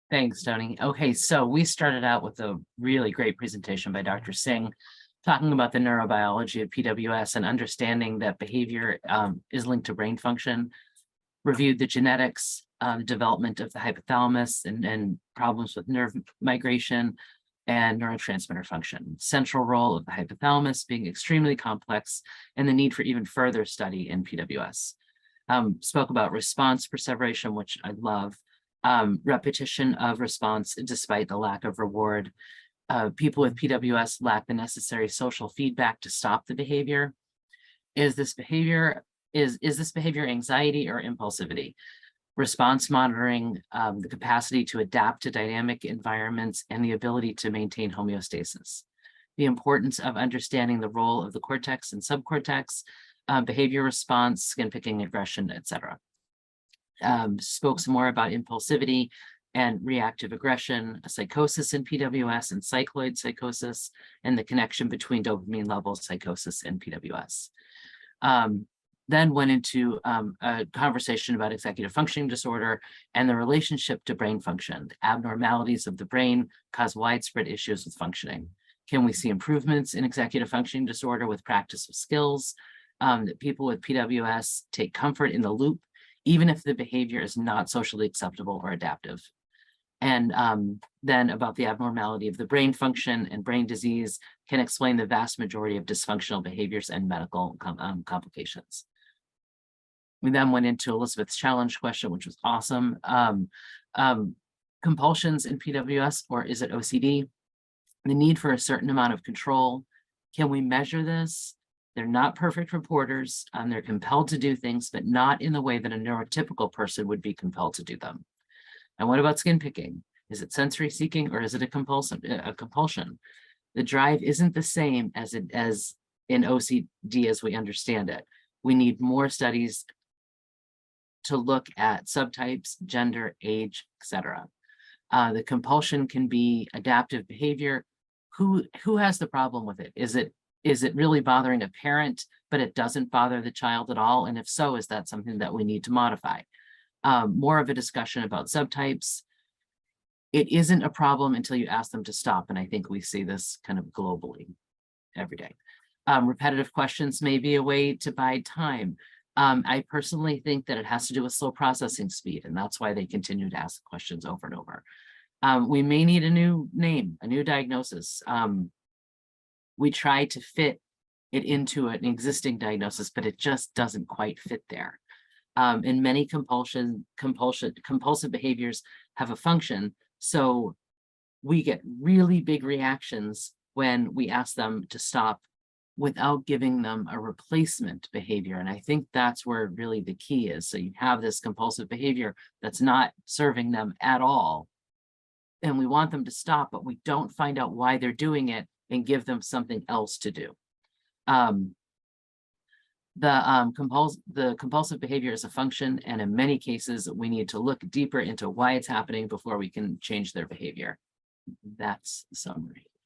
Thanks, Tony. Okay, so we started out with a really great presentation by Dr. Singh, talking about the neurobiology of PWS and understanding that behavior is linked to brain function, reviewed the genetics, development of the hypothalamus and problems with nerve migration and neurotransmitter function. Central role of the hypothalamus being extremely complex and the need for even further study in PWS. Spoke about response perseveration, which I love. Repetition of response despite the lack of reward. People with PWS lack the necessary social feedback to stop the behavior. Is this behavior anxiety or impulsivity? Response monitoring, the capacity to adapt to dynamic environments, and the ability to maintain homeostasis. The importance of understanding the role of the cortex and subcortex, behavior response, skin picking, aggression, etc. Spoke some more about impulsivity and reactive aggression, psychosis in PWS and cycloid psychosis, and the connection between dopamine levels, psychosis, and PWS. Then went into a conversation about executive functioning disorder and the relationship to brain function. Abnormalities of the brain cause widespread issues with functioning. Can we see improvements in executive functioning disorder with practice of skills? That people with PWS take comfort in the loop, even if the behavior is not socially acceptable or adaptive. And then about the abnormality of the brain function and brain disease can explain the vast majority of dysfunctional behaviors and medical complications. We then went into Elizabeth's challenge question, which was awesome. Compulsions in PWS, or is it OCD? The need for a certain amount of control. Can we measure this? They're not perfect reporters. They're compelled to do things, but not in the way that a neurotypical person would be compelled to do them. And what about skin picking? Is it sensory seeking or is it a compulsion? The drive isn't the same as in OCD as we understand it. We need more studies to look at subtypes, gender, age, etc. The compulsion can be adaptive behavior. Who has the problem with it? Is it really bothering a parent, but it doesn't bother the child at all? And if so, is that something that we need to modify? More of a discussion about subtypes. It isn't a problem until you ask them to stop. And I think we see this kind of globally every day. Repetitive questions may be a way to buy time. I personally think that it has to do with slow processing speed, and that's why they continue to ask questions over and over. We may need a new name, a new diagnosis. We try to fit it into an existing diagnosis, but it just doesn't quite fit there. And many compulsive behaviors have a function. So we get really big reactions when we ask them to stop without giving them a replacement behavior. And I think that's where really the key is. So you have this compulsive behavior that's not serving them at all. And we want them to stop, but we don't find out why they're doing it and give them something else to do. The compulsive behavior is a function, and in many cases, we need to look deeper into why it's happening before we can change their behavior. That's the summary.